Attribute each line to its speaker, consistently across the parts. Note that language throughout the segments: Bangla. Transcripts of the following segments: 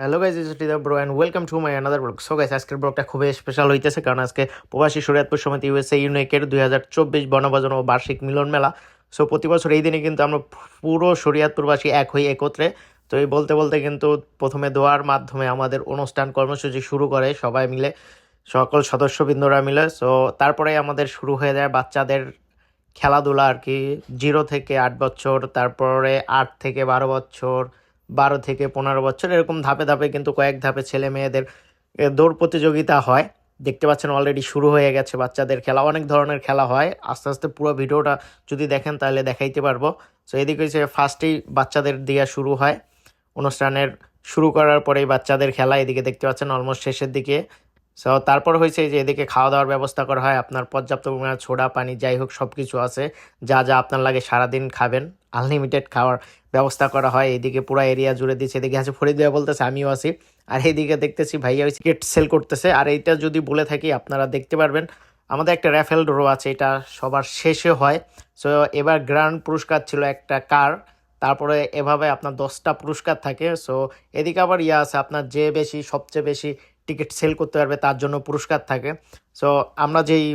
Speaker 1: হ্যালো গাইজ, ইটস টিদা bro and welcome to my another blog. So guys, আজকের ব্লগটা খুবই স্পেশাল হইতেছে কারণ আজকে প্রবাসী শরীয়তপুর সমিতি ইউএসএ ইউনাইটেড 2024 বনভোজন ও বার্ষিক মিলন মেলা। সো প্রতি বছর এই দিনে কিন্তু আমরা পুরো শরীয়তপুরবাসী এক হই একত্রে। তো এই বলতে বলতে কিন্তু প্রথমে দোয়ার মাধ্যমে আমাদের অনুষ্ঠান কর্মসূচি শুরু করে সবাই মিলে, সকল সদস্যবৃন্দরা মিলে। সো তারপরে আমাদের শুরু হয়ে যায় বাচ্চাদের খেলাধুলা আর কি। 0 থেকে 8 বছর, তারপরে 8 থেকে 12 বছর, 12 থেকে 15 বছর, এরকম ধাপে ধাপে কিন্তু কয়েক ধাপে ছেলে মেয়েদের দৌড় প্রতিযোগিতা হয়। দেখতে পাচ্ছেন অলরেডি শুরু হয়ে গেছে বাচ্চাদের খেলা, অনেক ধরনের খেলা হয়। আস্তে আস্তে পুরো ভিডিওটা যদি দেখেন তাহলে দেখাইতে পারবো। সো এদিকে হচ্ছে ফার্স্টেই বাচ্চাদের দিয়ে শুরু হয় অনুষ্ঠানের, শুরু করার পরেই বাচ্চাদের খেলা। এদিকে দেখতে পাচ্ছেন অলমোস্ট শেষের দিকে। সো তারপর হয়েছে যে এদিকে খাওয়া দাওয়ার ব্যবস্থা করা হয়, আপনার পর্যাপ্ত পরিমাণে ছোড়া পানি যাই হোক সব কিছু আছে, যা যা আপনার লাগে সারাদিন খাবেন, আনলিমিটেড খাওয়ার ব্যবস্থা করা হয়। এদিকে পুরো এরিয়া জুড়ে দিচ্ছে। এদিকে আছে ফরিদ ভাইয়া বলতেছে আমিও আছি, আর এইদিকে দেখতেছি ভাইয়া ওই টিকিট সেল করতেছে। আর এইটা যদি বলে থাকি আপনারা দেখতে পারবেন, আমাদের একটা র্যাফেল ড্র আছে, এটা সবার শেষে হয়। সো এবার গ্র্যান্ড পুরস্কার ছিল একটা কার, তারপরে এভাবে আপনার 10টা পুরস্কার থাকে। সো এদিকে আবার ইয়ে আছে, আপনার যে বেশি সবচেয়ে বেশি টিকিট সেল করতে পারবে তার জন্য পুরস্কার থাকে। সো আমরা যেই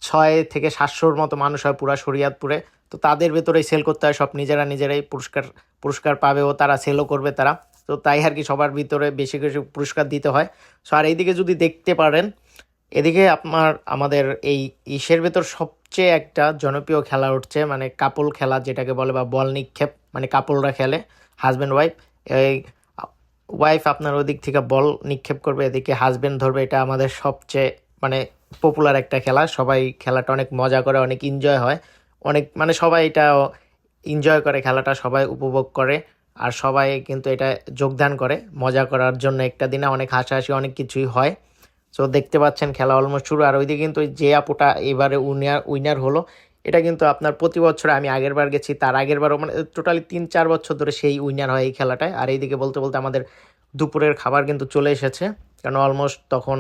Speaker 1: 600 থেকে 700-র মতো মানুষ হয় পুরা শরীয়তপুরে, তো তাদের ভেতরেই সেল করতে হয় সব, নিজেরাই পুরস্কার পুরস্কার পাবে ও তারা সেলও করবে তারা। তো তাই আর কি সবার ভিতরে বেশি বেশি পুরস্কার দিতে হয়। সো আর এইদিকে যদি দেখতে পারেন, এদিকে আমাদের এই ইসের ভেতর সবচেয়ে একটা জনপ্রিয় খেলা উঠছে, মানে কাপল খেলা যেটাকে বলে, বা বল নিক্ষেপ, মানে কাপলরা খেলে, হাজব্যান্ড ওয়াইফ। এই ওয়াইফ আপনার ওদিক থেকে বল নিক্ষেপ করবে, এদিকে হাজব্যান্ড ধরবে। এটা আমাদের সবচেয়ে মানে পপুলার একটা খেলা, সবাই খেলাটা অনেক মজা করে, অনেক এনজয় হয়, অনেক মানে সবাই এটা এনজয় করে, খেলাটা সবাই উপভোগ করে। আর সবাই কিন্তু এটা যোগদান করে মজা করার জন্য, একটা দিনে অনেক হাসাহাসি অনেক কিছুই হয়। সো দেখতে পাচ্ছেন খেলা অলমোস্ট শুরু। আর ওইদিকে কিন্তু যে আপুটা এবারে উইনার হলো, এটা কিন্তু আপনার প্রতি বছর, আমি আগের বার গেছি তার আগের বারও, মানে টোটালি 3-4 বছর ধরে সেই উইনার হয় এই খেলাটায়। আর এইদিকে বলতে বলতে আমাদের দুপুরের খাবার কিন্তু চলে এসেছে, কারণ অলমোস্ট তখন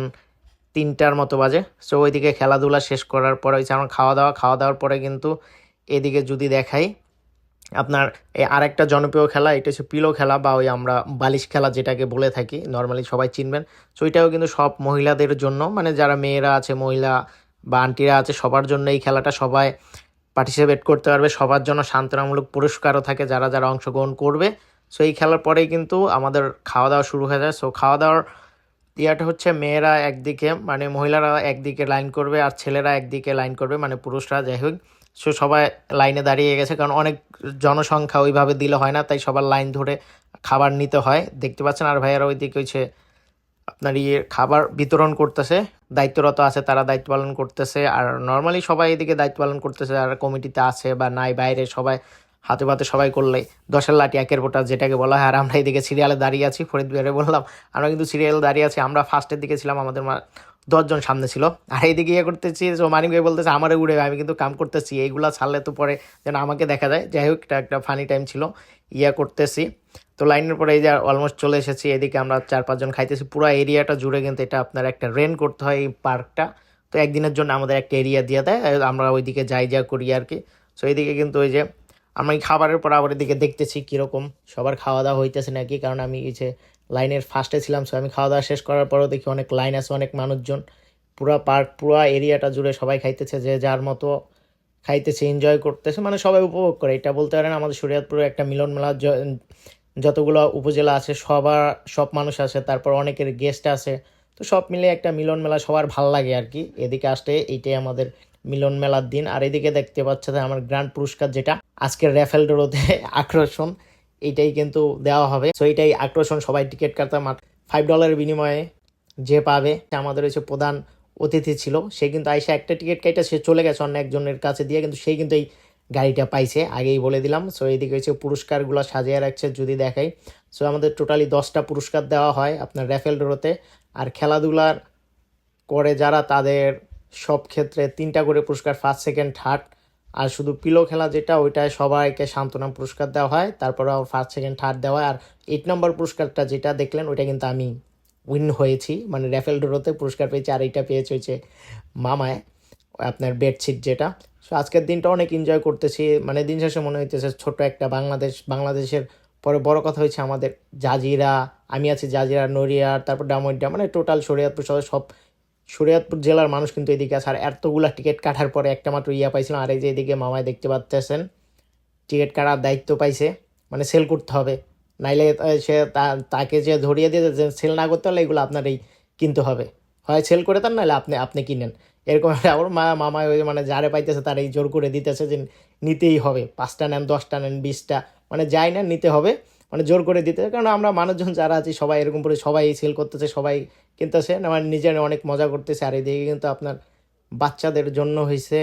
Speaker 1: 3টার মতো বাজে। সো ওইদিকে খেলাধুলা শেষ করার পরে হচ্ছে আমার খাওয়া দাওয়ার পরে কিন্তু এদিকে যদি দেখাই আপনার এই আরেকটা জনপ্রিয় খেলা, এটা হচ্ছে পিলো খেলা, বা ওই আমরা বালিশ খেলা যেটাকে বলে থাকি, নর্মালি সবাই চিনবেন। সো এটাও কিন্তু সব মহিলাদের জন্য, মানে যারা মেয়েরা আছে, মহিলা বা আন্টিরা আছে, সবার জন্য এই খেলাটা, সবাই পার্টিসিপেট করতে পারবে। সবার জন্য সান্ত্বনামূলক পুরস্কারও থাকে যারা যারা অংশগ্রহণ করবে। সো এই খেলার পরেই কিন্তু আমাদের খাওয়া দাওয়া শুরু হয়ে যায়। সো খাওয়া দাওয়ার ইয়াটা হচ্ছে, মেয়েরা একদিকে, মানে মহিলারা একদিকে লাইন করবে, আর ছেলেরা একদিকে লাইন করবে, মানে পুরুষরা যাই হোক। সো সবাই লাইনে দাঁড়িয়ে গেছে, কারণ অনেক জনসংখ্যা ওইভাবে দিলে হয় না, তাই সবার লাইন ধরে খাবার নিতে হয়, দেখতে পাচ্ছেন। আর ভাইয়ারা ওইদিকে হচ্ছে আপনার খাবার বিতরণ করতেছে, দায়িত্বরত আছে, তারা দায়িত্ব পালন করতেছে। আর নর্মালি সবাই এদিকে দায়িত্ব পালন করতেছে, আর কমিটিতে আছে বা নাই বাইরে সবাই হাতে পাতে সবাই করলে 10-এর লাঠি 1-এর বোটা যেটাকে বলা হয়। আর আমরা এদিকে সিরিয়ালে দাঁড়িয়ে আছি, ফরিদ ভাইরে বললাম আমরা কিন্তু সিরিয়ালে দাঁড়িয়ে আছি, আমরা ফার্স্টের দিকে ছিলাম, আমাদের 10 জন সামনে ছিল। আর এইদিকে ইয়ে করতেছি, তো মানিক ভাই বলতেছে আমারে উড়ে, আমি কিন্তু কাম করতেছি, এইগুলা ছাড়লে তো পরে যেন আমাকে দেখা যায়। যাই হোক, এটা একটা ফানি টাইম ছিল, ইয়া করতেছি। তো লাইনের পরে এই যে অলমোস্ট চলে এসেছি, এদিকে আমরা 4-5 জন খাইতেছি। পুরো এরিয়াটা জুড়ে কিন্তু এটা আপনার একটা রেন্ট করতে হয় এই পার্কটা। তো একদিনের জন্য আমাদের একটা এরিয়া দিয়ে দেয়, আমরা ওইদিকে যাই যা করি আর কি। সো এইদিকে কিন্তু ওই যে আমি খাবারের পর আবার এদিকে দেখতেছি কীরকম সবার খাওয়া দাওয়া হইতেছে নাকি, কারণ আমি এই যে লাইনের ফার্স্টে ছিলাম। সো আমি খাওয়া দাওয়া শেষ করার পরেও দেখি অনেক লাইন আছে, অনেক মানুষজন, পুরা পার্ক পুরা এরিয়াটা জুড়ে সবাই খাইতেছে, যে যার মতো খাইতেছে, এনজয় করতেছে, মানে সবাই উপভোগ করে। এটা বলতে পারেন আমাদের শরীয়তপুরে একটা মিলন মেলা, যতগুলো উপজেলা আছে সব মানুষ আছে, তারপর অনেকের গেস্ট আছে। তো সব মিলে একটা মিলন মেলা, সবার ভাল লাগে আর কি এদিকে আসতে। এইটাই আমাদের মিলন মেলার দিন। আর এদিকে দেখতে পাচ্ছে যে আমার গ্র্যান্ড পুরস্কার, যেটা আজকের র্যাফেল ড্রতে আকর্ষণ, এইটাই কিন্তু দেওয়া হবে। সো এইটাই আকর্ষণ, সবাই টিকিট কাটতে $5 বিনিময়ে যে পাবে। আমাদের হচ্ছে প্রধান অতিথি ছিল, সে কিন্তু আইসা একটা টিকিট কাইটা সে চলে গেছে অন্য একজনের কাছে দিয়ে, কিন্তু সেই কিন্তু এই গাড়িটা পাইছে, আগেই বলে দিলাম। সো এইদিকে হচ্ছে পুরস্কারগুলো সাজিয়ে রাখছে যদি দেখাই। সো আমাদের টোটালি 10টা পুরস্কার দেওয়া হয় আপনার র্যাফেল ড্রতে। আর খেলাধুলার করে যারা, তাদের সব ক্ষেত্রে 3টা করে পুরস্কার, ফার্স্ট সেকেন্ড থার্ড। আর শুধু পিলো খেলা যেটা, ওইটায় সবাইকে সান্ত্বনা পুরস্কার দেওয়া হয়, তারপরে ফার্স্ট সেকেন্ড থার্ড দেওয়া হয়। আর 8 নম্বর পুরস্কারটা যেটা দেখলেন, ওইটা কিন্তু আমি উইন হয়েছি, মানে র্যাফেল ড্রতে পুরস্কার পেয়েছি। আর এইটা পেয়েছে হচ্ছে মামায়, আপনার বেডশিট যেটা। সো আজকের দিনটা অনেক এনজয় করতেছি, মানে দিন শেষে মনে হইতেছে ছোট একটা বাংলাদেশের পরে বড় কথা হচ্ছে আমাদের জাজিরা আমি আছি জাজিরা, নড়িয়ার, তারপর ডামুড্যা, মানে টোটাল শরীয়তপুর সহ সব শরীয়তপুর জেলার মানুষ কিন্তু এদিকে আছে। আর এতগুলা টিকিট কাটার পরে একটা মাত্র পাইছিলাম। আর এই যে এদিকে মামায় দেখতে পাচ্ছেন টিকিট কাটার দায়িত্ব পাইছে, মানে সেল করতে হবে, নাইলে সে তাকে যে ধরিয়ে দিয়ে যে সেল না করতে হলে এগুলো আপনার এই কিনতে হবে, হয় সেল করে দেন নাহলে আপনি আপনি কিনেন। এরকম একটা আমার মামা ওই মানে যারে পাইতেছে তার এই জোর করে দিতেছে যে নিতেই হবে, 5টা নেন, 10টা নেন, 20টা, মানে যাই নেন নিতে হবে, মানে জোর করে দিতে। কারণ আমরা মানুষজন যারা আছি সবাই এরকম করে সবাই সেল করতেছে, সবাই কিনতেছে, মানে নিজের অনেক মজা করতেছে। আর এদিকে কিন্তু আপনার বাচ্চাদের জন্য হয়েছে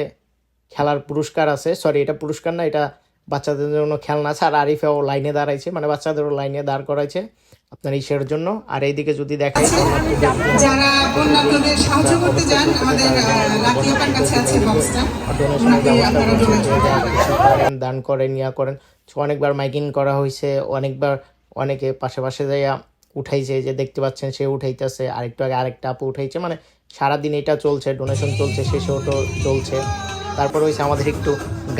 Speaker 1: খেলার পুরস্কার আছে, সরি এটা পুরস্কার না, এটা বাচ্চাদের জন্য খেলনা আছে। আর আরিফেও লাইনে দাঁড়াইছে, মানে বাচ্চাদেরও লাইনে দাঁড় করাইছে আপনার ইসের জন্য। আর এইদিকে যদি দেখাই
Speaker 2: যারা বন্যার্থদের সাহায্য করতে যান, আমাদের লাকিয়াপার কাছে আছে বক্সটা, ওনাকে আপনারা যোগাযোগ
Speaker 1: করেন, দান করেন, ইয়া করেন। অনেকবার মাইকিং করা হয়েছে, অনেকবার অনেকে পাশে পাশে যাইয়া উঠাইছে, যে দেখতে পাচ্ছেন সে উঠাইতেছে, আরেকটু আগে আরেকটা আপু উঠাইছে, মানে সারাদিন এটা চলছে, ডোনেশন চলছে, শেষেও তো চলছে। তারপর হয়েছে আমাদের একটু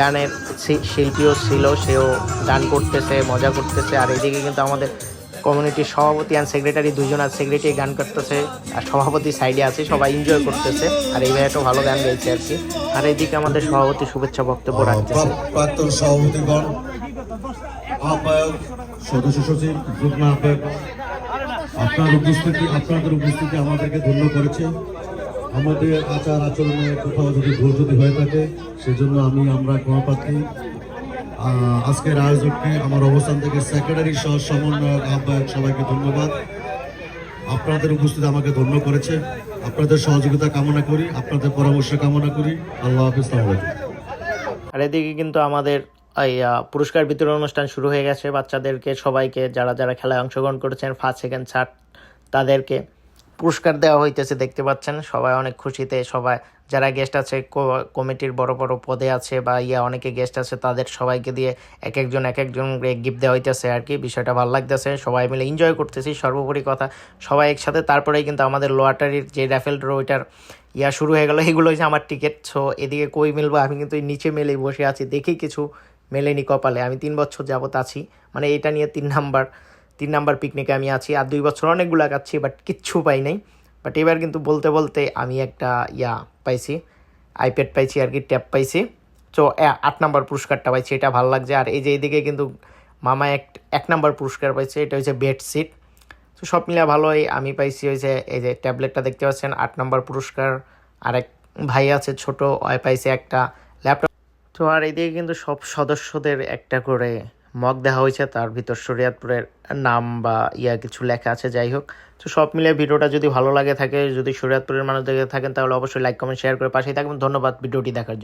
Speaker 1: গানের শিল্পীও ছিল, সেও গান করতেছে, মজা করতেছে। আর এইদিকে কিন্তু আমাদের কমিউনিটির সভাপতি অ্যান্ড সেক্রেটারি দুজন আছে, সেক্রেটারি গান করতেছে আর সভাপতি সাইডে আছে, সবাই এনজয় করতেছে। আর এই ভাইয়াটাও ভালো গান গাইছে আর কি। আর এইদিকে আমাদের সভাপতি শুভেচ্ছা বক্তব্য রাখতেছে।
Speaker 3: প্রাক্তন সভাপতিগণ, আহ্বায়ক, সদস্য সচিব, যুগ্ম আহ্বায়ক, আপনাদের উপস্থিতি আমাদেরকে ধন্য করেছে। আমাদের আচার আচরণে কোথাও যদি ভুল যদি হয়ে থাকে সেজন্য আমরা ক্ষমা প্রার্থী। আজকের আয়োজনকে আমার অবস্থান থেকে সেক্রেটারি সহ সমন্বয়ক, আহ্বায়ক সবাইকে ধন্যবাদ। আপনাদের উপস্থিতি আমাকে ধন্য করেছে। আপনাদের সহযোগিতা কামনা করি, আপনাদের পরামর্শ কামনা করি। আল্লাহ হাফিজ।
Speaker 1: আর এদিকে কিন্তু আমাদের এই পুরস্কার বিতরণ অনুষ্ঠান শুরু হয়ে গেছে। বাচ্চাদেরকে সবাইকে যারা যারা খেলায় অংশগ্রহণ করেছেন, ফার্স্ট সেকেন্ড থার্ড, তাদেরকে পুরস্কার দেওয়া হইতেছে, দেখতে পাচ্ছেন সবাই অনেক খুশিতে। সবাই যারা গেস্ট আছে, কমিটির বড় বড় পদে আছে বা অনেকে গেস্ট আছে, তাদের সবাইকে দিয়ে এক একজন গিফট দেওয়া হইতেছে আর কি। বিষয়টা ভালো লাগতেছে, সবাই মিলে এনজয় করতেছি। সর্বোপরি কথা সবাই একসাথে। তারপরেই কিন্তু আমাদের লোয়াটারির যে র্যাফেল ড্র ওইটার শুরু হয়ে গেল। এগুলো হচ্ছে আমার টিকিট। সো এদিকে কই মিলবো, আমি কিন্তু নিচে মেলেই বসে আছি, দেখি কিছু মেলেনি কপালে। আমি 3 বছর যাবত আছি, মানে এটা নিয়ে 3 নাম্বার পিকনিকে আমি আছি। আর 2 বছর অনেকগুলো কাচ্ছি, বাট কিচ্ছু পাই নাই। বাট এবার কিন্তু বলতে বলতে আমি একটা পাইছি, আইপ্যাড পাইছি আর কি, ট্যাব পাইছি। তো 8 নাম্বার পুরস্কারটা পাইছি, এটা ভালো লাগছে। আর এই যে এইদিকে কিন্তু মামা এক নাম্বার পুরস্কার পাইছে, এটা হচ্ছে বেডশিট। তো সব মিলে ভালোই। আমি পাইছি হয়েছে এই যে ট্যাবলেটটা দেখতে পাচ্ছেন, 8 নাম্বার পুরস্কার। আরেক ভাই আছে ছোট, পাইছে একটা ল্যাপটপ। তো আর এইদিকে কিন্তু সব সদস্যদের একটা করে মগ দেওয়া হয়েছে, তার ভিতর শরীয়তপুরের নাম বা কিছু লেখা আছে, যাই হোক। তো সব মিলে ভিডিওটা যদি ভালো লাগে থাকে, যদি শরীয়তপুরের মানুষ দেখে থাকেন, তাহলে অবশ্যই লাইক, কমেন্ট, শেয়ার করে পাশেই থাকবেন। ধন্যবাদ ভিডিওটি দেখার জন্য।